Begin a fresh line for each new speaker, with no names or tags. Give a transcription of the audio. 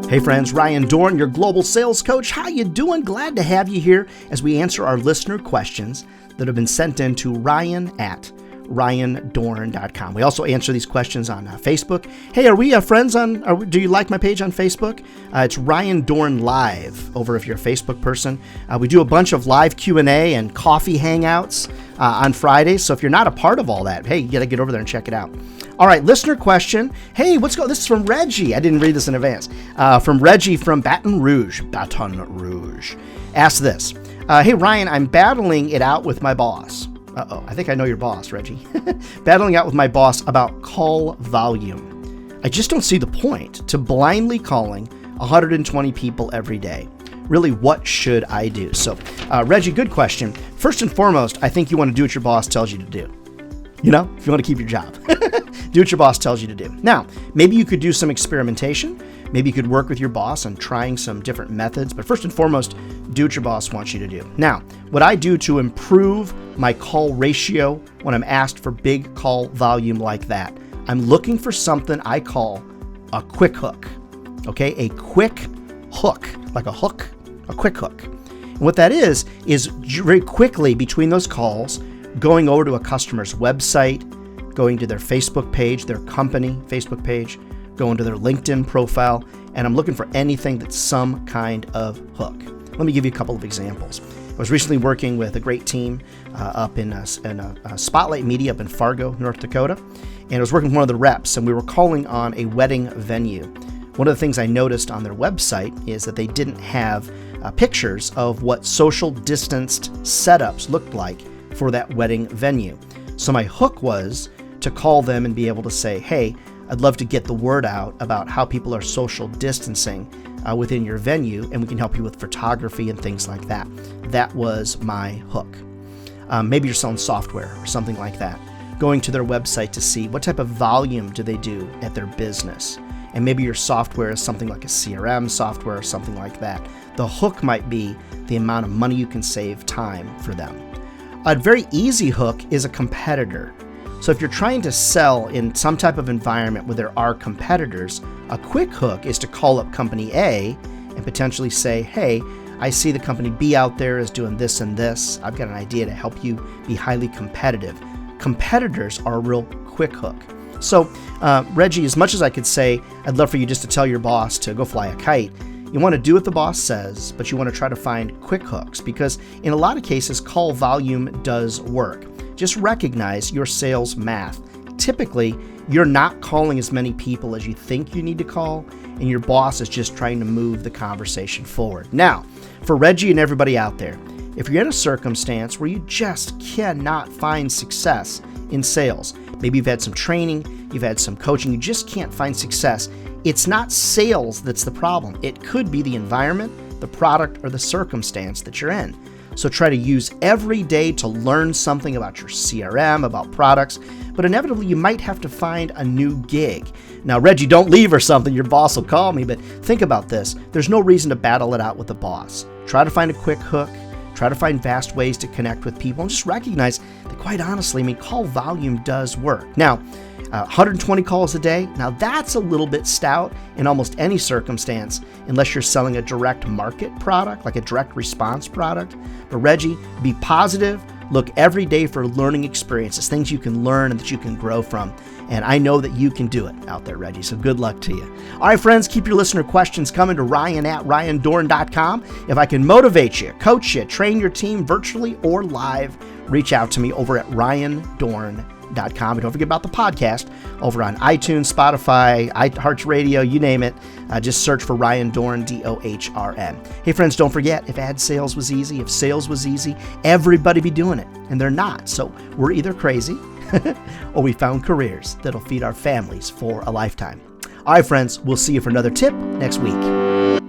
Hey friends, Ryan Dohrn, your global sales coach. How you doing? Glad to have you here as we answer our listener questions that have been sent in to ryan@ryandohrn.com. We also answer these questions on Facebook. Hey, are we friends on, do you like my page on Facebook? It's Ryan Dohrn Live over if you're a Facebook person. We do a bunch of live Q&A and coffee hangouts on Fridays. So if you're not a part of all that, hey, you got to get over there and check it out. All right, listener question. Hey, this is from Reggie. I didn't read this in advance. From Reggie from Baton Rouge. Ask this. Hey, Ryan, I'm battling it out with my boss. I think I know your boss, Reggie. Battling out with my boss about call volume. I just don't see the point to blindly calling 120 people every day. Really, what should I do? So, Reggie, good question. First and foremost, I think you want to do what your boss tells you to do. You know, if you want to keep your job, do what your boss tells you to do. Now, maybe you could do some experimentation. Maybe you could work with your boss on trying some different methods. But first and foremost, do what your boss wants you to do. Now, what I do to improve my call ratio when I'm asked for big call volume like that, I'm looking for something I call a quick hook. Okay, a quick hook, like a hook, a quick hook. And what that is very quickly between those calls, going over to a customer's website, going to their Facebook page, their company Facebook page, going to their LinkedIn profile, and I'm looking for anything that's some kind of hook. Let me give you a couple of examples. I was recently working with a great team up in a Spotlight Media up in Fargo, North Dakota, and I was working with one of the reps, and we were calling on a wedding venue. One of the things I noticed on their website is that they didn't have pictures of what social distanced setups looked like for that wedding venue. So my hook was to call them and be able to say, hey, I'd love to get the word out about how people are social distancing within your venue, and we can help you with photography and things like that. That was my hook. Maybe you're selling software or something like that. Going to their website to see what type of volume do they do at their business. And maybe your software is something like a CRM software or something like that. The hook might be the amount of money you can save time for them. A very easy hook is a competitor. So if you're trying to sell in some type of environment where there are competitors, a quick hook is to call up company A and potentially say, hey, I see the company B out there is doing this and this. I've got an idea to help you be highly competitive. Competitors are a real quick hook. So, Reggie, as much as I could say, I'd love for you just to tell your boss to go fly a kite, you want to do what the boss says, but you want to try to find quick hooks because in a lot of cases, call volume does work. Just recognize your sales math. Typically, you're not calling as many people as you think you need to call, and your boss is just trying to move the conversation forward. Now, for Reggie and everybody out there, if you're in a circumstance where you just cannot find success in sales, maybe you've had some training, you've had some coaching, you just can't find success, it's not sales that's the problem. It could be the environment, the product, or the circumstance that you're in. So try to use every day to learn something about your CRM, about products, but inevitably you might have to find a new gig. Now, Reggie, don't leave or something. Your boss will call me, but think about this. There's no reason to battle it out with the boss. Try to find a quick hook. Try to find fast ways to connect with people and just recognize that, quite honestly, call volume does work. Now, 120 calls a day. Now that's a little bit stout in almost any circumstance, unless you're selling a direct market product, like a direct response product. But Reggie, be positive. Look every day for learning experiences, things you can learn and that you can grow from. And I know that you can do it out there, Reggie. So good luck to you. All right, friends, keep your listener questions coming to ryan@ryandohrn.com. If I can motivate you, coach you, train your team virtually or live, reach out to me over at ryandohrn.com. And don't forget about the podcast over on iTunes, Spotify, iHeartRadio, you name it. Just search for Ryan Dohrn, Dohrn. Hey, friends, don't forget, if ad sales was easy, if sales was easy, everybody be doing it, and they're not. So we're either crazy or we found careers that'll feed our families for a lifetime. All right, friends, we'll see you for another tip next week.